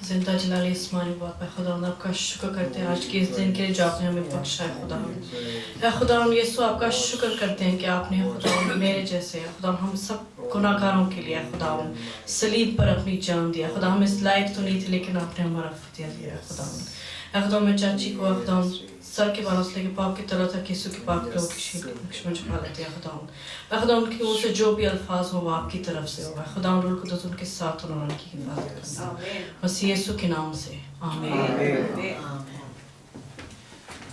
زندہ جلالی اسمانی باپ ہے خدا آپ کا شکر کرتے ہیں آج کے اس دن کے لیے جو آپ نے ہمیں بخشا ہے خدا اے خدا یسوع آپ کا شکر کرتے ہیں کہ آپ نے خدا میرے جیسے خدا ہم سب گناہ گاروں کے لیے خدا صلیب پر اپنی جان دیا خدا ہم اس لائق تو نہیں تھے لیکن آپ نے ہمارا فتیہ دیا ہے خدا اے خدا میں چاچی کو خدا سر کے بالوں سے لے کے پاپ کی طرح تک یسوع کے پاک لوگ کی شیل میں چھپا لیتے ہیں خدا اے خدا ان کی منہ سے جو بھی الفاظ ہو وہ آپ کی طرف سے ہوگا خدا روح القدس ان کے ساتھ انہوں نے کی حفاظت کرنا مسیح یسوع کے نام سے آمین.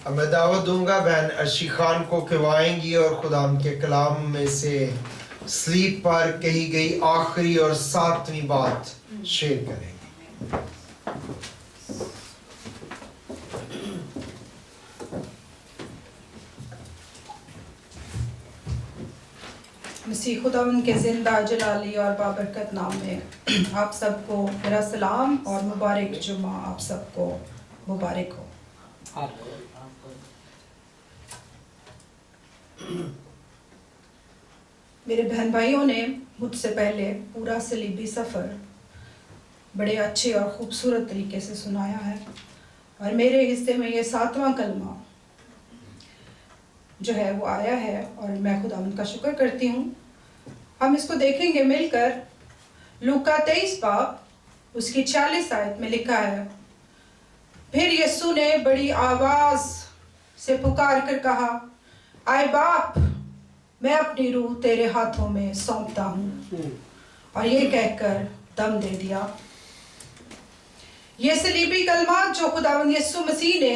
اب میں دعوت دوں گا بہن ارشی خان کو کہ وہ آئیں گی اور خدا ان کے کلام میں سے سلیپ پر کہی گئی آخری اور 7ویں بات شیئر کریں گی. مسیح خدا ان کے زندہ جلالی اور بابرکت نام میں آپ سب کو میرا سلام اور مبارک جمعہ آپ سب کو مبارک ہو. میرے بہن بھائیوں نے مجھ سے پہلے پورا صلیبی سفر بڑے اچھے اور خوبصورت طریقے سے سنایا ہے اور میرے حصے میں یہ 7واں کلمہ جو ہے وہ آیا ہے اور میں خدا ان کا شکر کرتی ہوں. ہم اس کو دیکھیں گے مل کر. لوکا 23 باب اس کی 46 آیت میں لکھا ہے پھر یسوع نے بڑی آواز سے پکار کر کہا اے باپ میں اپنی روح تیرے ہاتھوں میں سونپتا ہوں اور یہ کہہ کر دم دے دیا. یہ صلیبی کلمات جو خداوند یسوع مسیح نے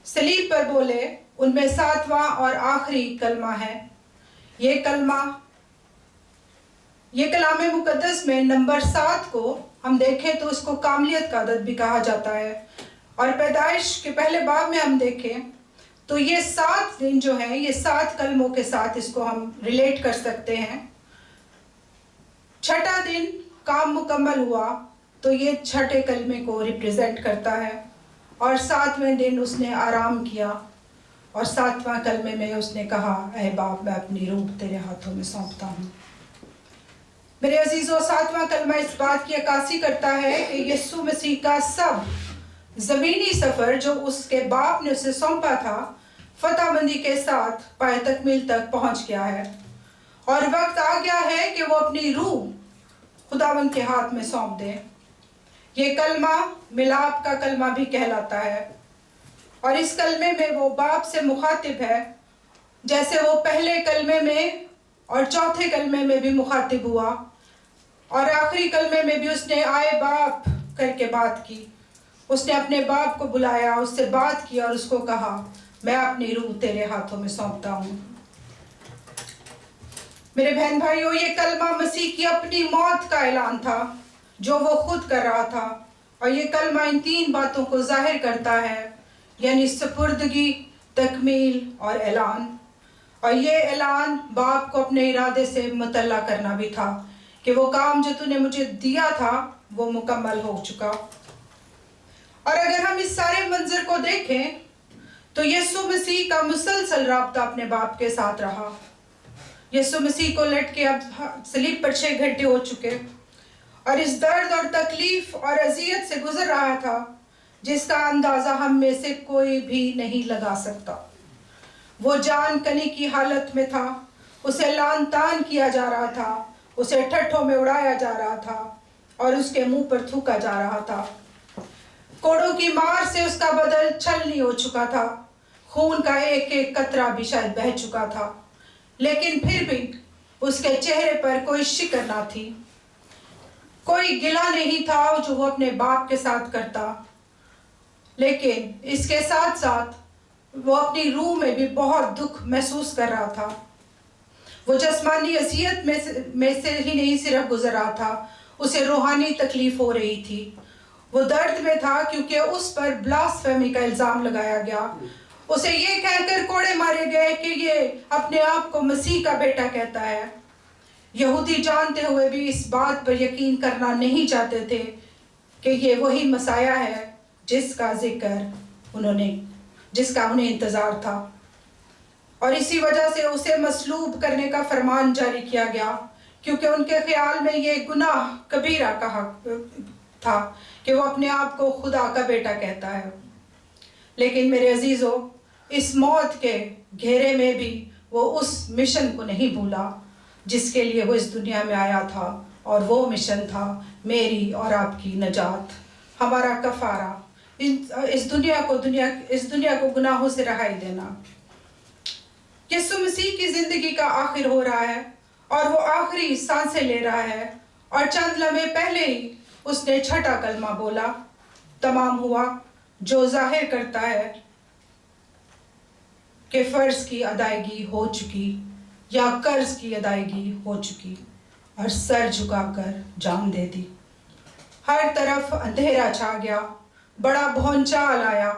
صلیب پر بولے ان میں 7واں اور آخری کلمہ ہے. یہ کلمہ یہ کلام مقدس میں نمبر 7 کو ہم دیکھیں تو اس کو کاملیت کا عدد بھی کہا جاتا ہے اور پیدائش کے پہلے باب میں ہم دیکھیں تو یہ 7 دن جو ہیں یہ 7 کلموں کے ساتھ اس کو ہم ریلیٹ کر سکتے ہیں. چھٹا دن کام مکمل ہوا تو یہ چھٹے کلمے کو ریپریزنٹ کرتا ہے اور 7ویں دن اس نے آرام کیا اور 7واں کلمے میں اس نے کہا اے باپ میں اپنی روح تیرے ہاتھوں میں سونپتا ہوں. میرے عزیزو 7واں کلمہ اس بات کی عکاسی کرتا ہے کہ یسوع مسیح کا سب زمینی سفر جو اس کے باپ نے اسے سونپا تھا فتح بندی کے ساتھ پائے تکمیل تک پہنچ گیا ہے اور وقت آ گیا ہے کہ وہ اپنی روح خداوند کے ہاتھ میں سونپ دے. یہ کلمہ ملاپ کا کلمہ بھی کہلاتا ہے اور اس کلمے میں وہ باپ سے مخاطب ہے جیسے وہ پہلے کلمے میں اور چوتھے کلمے میں بھی مخاطب ہوا اور آخری کلمے میں بھی اس نے آئے باپ کر کے بات کی. اس نے اپنے باپ کو بلایا اس سے بات کی اور اس کو کہا میں اپنی روح تیرے ہاتھوں میں سونپتا ہوں. میرے بہن بھائیو یہ کلمہ مسیح کی اپنی موت کا اعلان تھا جو وہ خود کر رہا تھا اور یہ کلمہ ان 3 باتوں کو ظاہر کرتا ہے یعنی سپردگی تکمیل اور اعلان. اور یہ اعلان باپ کو اپنے ارادے سے مطلع کرنا بھی تھا کہ وہ کام جو تو نے مجھے دیا تھا وہ مکمل ہو چکا. اور اگر ہم اس سارے منظر کو دیکھیں تو یسوع مسیح کا مسلسل رابطہ اپنے باپ کے ساتھ رہا. یسوع مسیح کو لٹ کے اب صلیب پر 6 گھنٹے ہو چکے اور اس درد اور تکلیف اور اذیت سے گزر رہا تھا جس کا اندازہ ہم میں سے کوئی بھی نہیں لگا سکتا. وہ جان کنی کی حالت میں تھا اسے لان تان کیا جا رہا تھا اسے ٹھٹھوں میں اڑایا جا رہا تھا اور اس کے منہ پر تھوکا جا رہا تھا. کوڑوں کی مار سے اس کا بدن چھلنی ہو چکا تھا خون کا ایک ایک قطرہ بھی شاید بہہ چکا تھا لیکن پھر بھی اس کے چہرے پر کوئی شکر نہ تھی کوئی گلہ نہیں تھا جو وہ اپنے باپ کے ساتھ کرتا. لیکن اس کے ساتھ ساتھ وہ اپنی روح میں بھی بہت دکھ محسوس کر رہا تھا. وہ جسمانی اذیت میں سے ہی نہیں صرف گزر رہا تھا اسے روحانی تکلیف ہو رہی تھی. وہ درد میں تھا کیونکہ اس پر بلاسفیمی کا الزام لگایا گیا. اسے یہ کہہ کر کوڑے مارے گئے کہ یہ اپنے آپ کو مسیح کا بیٹا کہتا ہے. یہودی جانتے ہوئے بھی اس بات پر یقین کرنا نہیں چاہتے تھے کہ یہ وہی مسیح ہے جس کا انہیں انتظار تھا اور اسی وجہ سے اسے مصلوب کرنے کا فرمان جاری کیا گیا کیونکہ ان کے خیال میں یہ گناہ کبیرہ کہا था कि वो अपने आप को खुदा का बेटा कहता है। लेकिन मेरे अजीज़ों, इस मौत के घेरे में भी वो उस मिशन को नहीं भूला जिसके लिए वो इस दुनिया में आया था, और वो मिशन था मेरी और आपकी नजात, हमारा कफारा, इस दुनिया को गुनाहों से रहाई देना। यीशु मसीह की जिंदगी का आखिर हो रहा है और वो आखिरी सांसें ले रहा है, और चंद लम्हे पहले ही उसने छठा कलमा बोला, तमाम हुआ, जो जाहिर करता है कि फर्ज की अदायगी हो चुकी या कर्ज की अदायगी हो चुकी, और सर झुकाकर जान दे दी। हर तरफ अंधेरा छा गया, बड़ा भौंचाल आया,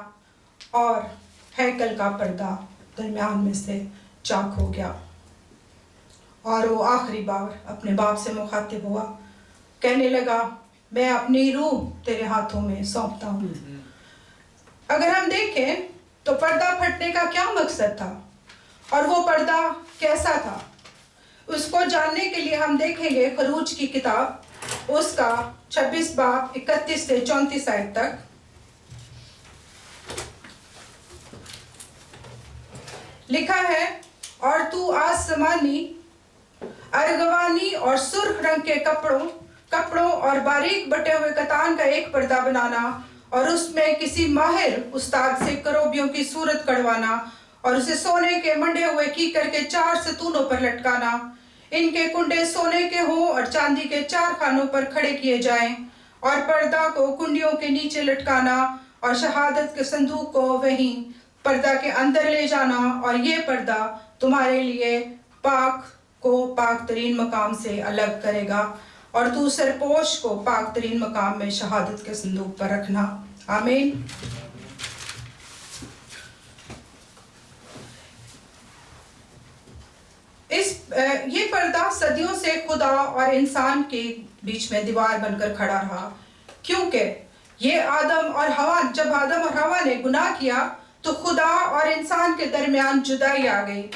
और हैकल का पर्दा दरमियान में से चाक हो गया, और वो आखिरी बार अपने बाप से मुखातिब हुआ, कहने लगा, मैं अपनी रूह तेरे हाथों में सौंपता हूँ। अगर हम देखें तो पर्दा फटने का क्या मकसद था और वो पर्दा कैसा था, उसको जानने के लिए हम देखेंगे खरूज की किताब, उसका 26 बाब 31 से 34 आयत तक। लिखा है, और तू आसमानी, अर्गवानी और सुर्ख रंग के कपड़ों और बारीक बटे हुए कतान का एक पर्दा बनाना, और उसमें किसी माहिर उस्ताद से करोबियों की सूरत कढ़वाना, और उसे सोने के मंडे हुए कीकर के 4 सतूनों पर लटकाना। इनके कुंडे सोने के हों और चांदी के 4 खानों पर खड़े किए जाएं, और पर्दा को कुंडियों के नीचे लटकाना, और शहादत के संदूक को वहीं पर्दा के अंदर ले जाना, और ये पर्दा तुम्हारे लिए पाक को पाक तरीन मकाम से अलग करेगा, और तू सरपोश को पाक तरीन मकाम में शहादत के संदूक पर रखना। आमीन। ये पर्दा सदियों से खुदा और इंसान के बीच में दीवार बनकर खड़ा रहा, क्योंकि ये जब आदम और हवा ने गुनाह किया तो खुदा और इंसान के दरमियान जुदाई आ गई।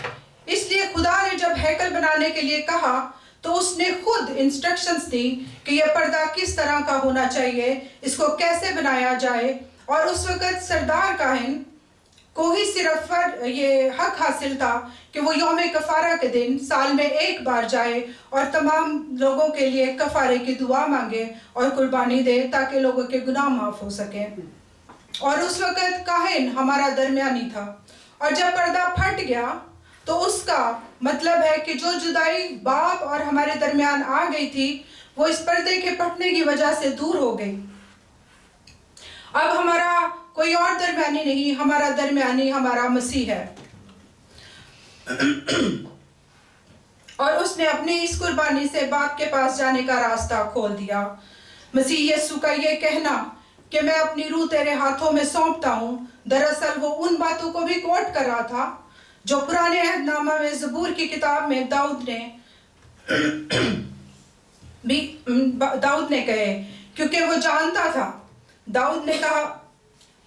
इसलिए खुदा ने जब हैकल बनाने के लिए कहा तो उसने खुद इंस्ट्रक्शंस दी कि यह पर्दा किस तरह का होना चाहिए, इसको कैसे बनाया जाए, और उस वक़्त सरदार काहिन को ही सिर्फ ये हक हासिल था कि वो यौम कफ़ारा के दिन साल में एक बार जाए और तमाम लोगों के लिए कफ़ारे की दुआ मांगे और कुर्बानी दे, ताकि लोगों के गुनाह माफ़ हो सके। और उस वक़्त काहिन हमारा दरमियानी था, और जब पर्दा फट गया तो उसका मतलब है कि जो जुदाई बाप और हमारे दरमियान आ गई थी वो इस पर्दे के फटने की वजह से दूर हो गई। अब हमारा कोई और दरमियानी नहीं, हमारा दरमियानी हमारा मसीह है। और उसने अपनी इस कुर्बानी से बाप के पास जाने का रास्ता खोल दिया। मसीह यीशु का ये कहना कि मैं अपनी रूह तेरे हाथों में सौंपता हूँ, दरअसल वो उन बातों को भी कोट कर रहा था जो पुराने अहदनामा में ज़बूर की किताब में दाऊद ने कहे, क्योंकि वो जानता था, दाऊद ने कहा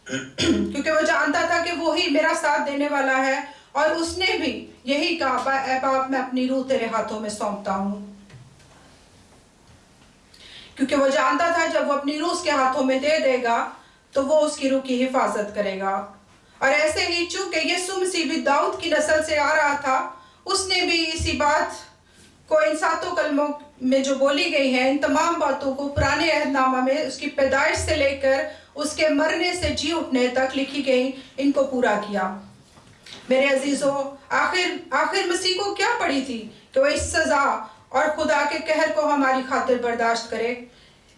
क्योंकि वो जानता था कि वो ही मेरा साथ देने वाला है, और उसने भी यही कहा, ऐ बाप मैं अपनी रूह तेरे हाथों में सौंपता हूँ, क्योंकि वो जानता था जब वो अपनी रूह उसके हाथों में दे देगा तो वो उसकी रूह की हिफाजत करेगा। और ऐसे ही चूंकि यीशु मसीह भी दाऊद की नस्ल से आ रहा था, उसने भी इसी बात को इन 7 कलमों में जो बोली गई है, इन तमाम बातों को पुराने अहदनामा में उसकी पैदाइश से लेकर उसके मरने से जी उठने तक लिखी गई, इनको पूरा किया। मेरे अजीजों, आखिर मसीह को क्या पड़ी थी कि वो इस सजा और खुदा के कहर को हमारी खातिर बर्दाश्त करे?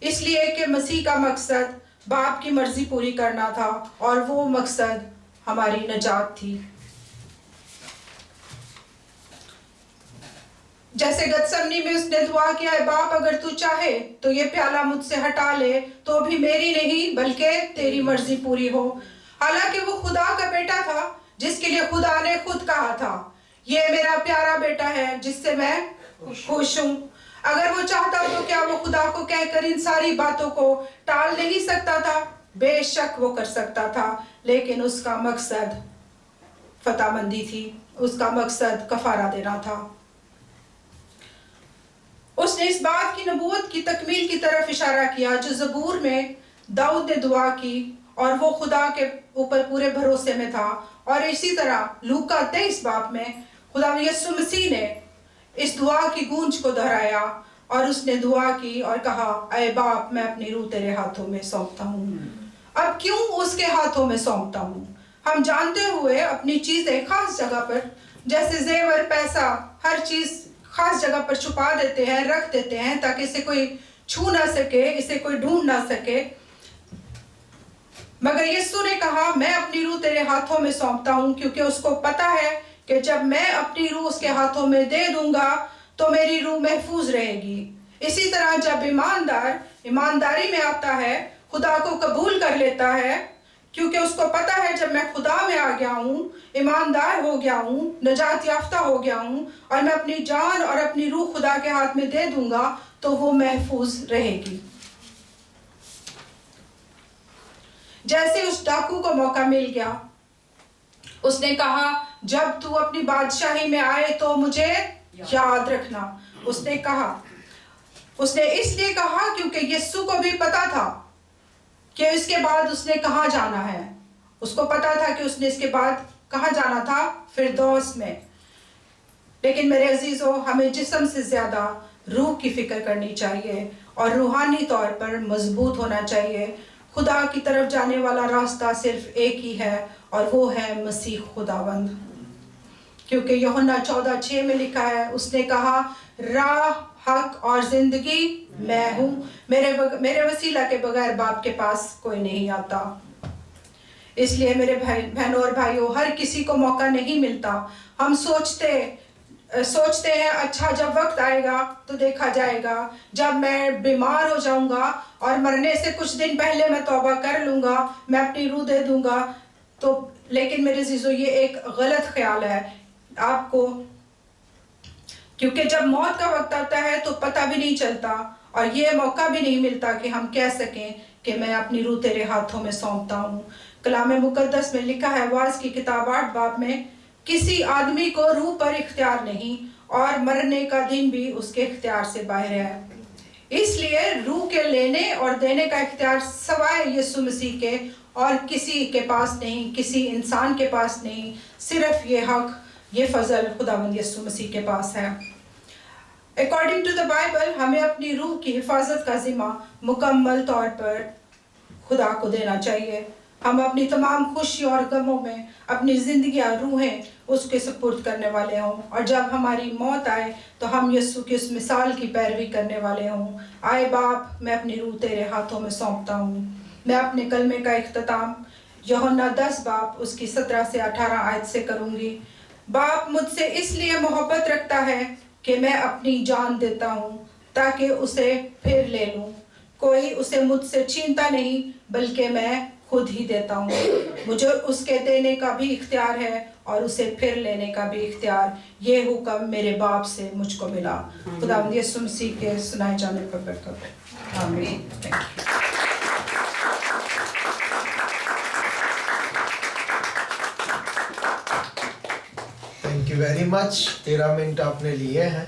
इसलिए कि मसीह का मकसद बाप की मर्जी पूरी करना था, और वो मकसद हमारी नजात थी। जैसे गतसमनी में उसने दुआ किया है, बाप अगर तू चाहे तो ये प्याला मुझसे हटा ले, तो भी मेरी नहीं बल्कि तेरी मर्जी पूरी हो। हालांकि वो खुदा का बेटा था, जिसके लिए खुदा ने खुद कहा था, ये मेरा प्यारा बेटा है जिससे मैं खुश हूँ। अगर वो चाहता तो क्या वो खुदा को कहकर इन सारी बातों को टाल नहीं सकता था? बेशक वो कर सकता था, लेकिन उसका मकसद फतामंदी थी, उसका मकसद कफारा देना था। उसने इस बात की नबूवत की तकमील की तरफ इशारा किया जो ज़बूर में दाऊद ने दुआ की और वो खुदा के ऊपर पूरे भरोसे में था। और इसी तरह लूका 23 बाब में खुदा यीशु मसीह ने इस दुआ की गूंज को दोहराया और उसने दुआ की और कहा, ऐ बाप, मैं अपनी रूह तेरे हाथों में सौंपता हूँ। अब क्यों उसके हाथों में सौंपता हूँ? हम जानते हुए अपनी चीजें खास जगह पर, जैसे जेवर, पैसा, हर चीज खास जगह पर छुपा देते हैं, रख देते हैं ताकि इसे कोई छू ना सके, इसे कोई ढूंढ ना सके। मगर यीशु ने कहा, मैं अपनी रूह तेरे हाथों में सौंपता हूँ, क्योंकि उसको पता है कि जब मैं अपनी रूह उसके हाथों में दे दूंगा तो मेरी रूह महफूज रहेगी। इसी तरह जब ईमानदार ईमानदारी में आता है, खुदा को कबूल कर लेता है, क्योंकि उसको पता है जब मैं खुदा में आ गया हूँ, ईमानदार हो गया हूँ, नजात याफ्ता हो गया हूँ और मैं अपनी जान और अपनी रूह खुदा के हाथ में दे दूंगा तो वो महफूज रहेगी। जैसे उस डाकू को मौका मिल गया, उसने कहा, जब तू अपनी बादशाही में आए तो मुझे याद रखना। उसने इसलिए कहा क्योंकि यीशु को भी पता था कि इसके बाद उसने कहाँ जाना है। उसको पता था कि उसने इसके बाद कहाँ जाना था, फिरदौस में। लेकिन मेरे अजीजों, हमें जिस्म से ज्यादा रूह की फिक्र करनी चाहिए और रूहानी तौर पर मजबूत होना चाहिए। खुदा की तरफ जाने वाला रास्ता सिर्फ एक ही है और वो है मसीह खुदावंद। क्योंकि यूहन्ना 14:6 में लिखा है, उसने कहा, राह, हक और जिंदगी मैं हूँ, मेरे वसीला के बगैर बाप के पास कोई नहीं आता। इसलिए मेरे बहनों और भाइयों, हर किसी को मौका नहीं मिलता। हम सोचते हैं अच्छा जब वक्त आएगा तो देखा जाएगा, जब मैं बीमार हो जाऊंगा और मरने से कुछ दिन पहले मैं तौबा कर लूंगा, मैं अपनी रूह दे दूंगा। तो लेकिन मेरे अजीजों, ये एक गलत ख्याल है आपको, क्योंकि जब मौत का वक्त आता है तो पता भी नहीं चलता और ये मौका भी नहीं मिलता कि हम कह सकें कि मैं अपनी रूह तेरे हाथों में सौंपता हूँ। कलाम मुकद्दस में लिखा है, वाज की किताब 8 बाब में, किसी आदमी को रूह पर इख्तियार नहीं और मरने का दिन भी उसके इख्तियार से बाहर है। इसलिए रूह के लेने और देने का इख्तियार सवाए यीशु मसीह के और किसी के पास नहीं, किसी इंसान के पास नहीं। सिर्फ ये हक, ये फजल खुदावंद यीशु मसीह के पास है। अकॉर्डिंग टू द बाइबल, हमें अपनी रूह की हिफाजत का जिम्मा मुकम्मल तौर पर खुदा को देना चाहिए। हम अपनी तमाम खुशियों और गमों में अपनी जिंदगियां, रूहें उसके सुपुर्द करने वाले हों और जब हमारी मौत आए तो हम यीशु की उस मिसाल की पैरवी करने वाले हों। आए बाप, मैं अपनी रूह तेरे हाथों में सौंपता हूँ। मैं अपने कलमे का इख्तिताम यूहन्ना 10 बाब उसकी 17 से 18 आयत से करूँगी। बाप मुझसे इसलिए मोहब्बत रखता है कि मैं अपनी जान देता हूँ ताकि उसे फिर ले लूँ। कोई उसे मुझसे छीनता नहीं, बल्कि मैं खुद ही देता हूँ। मुझे उसके देने का भी इख्तियार है और उसे फिर लेने का भी इख्तियार। ये हुक्म मेरे बाप से मुझको मिला। खुदावंद यीशु मसीह के सुनाए जाने पर बरकत। आमीन। Thank you very much. 13 minute आपने लिए हैं।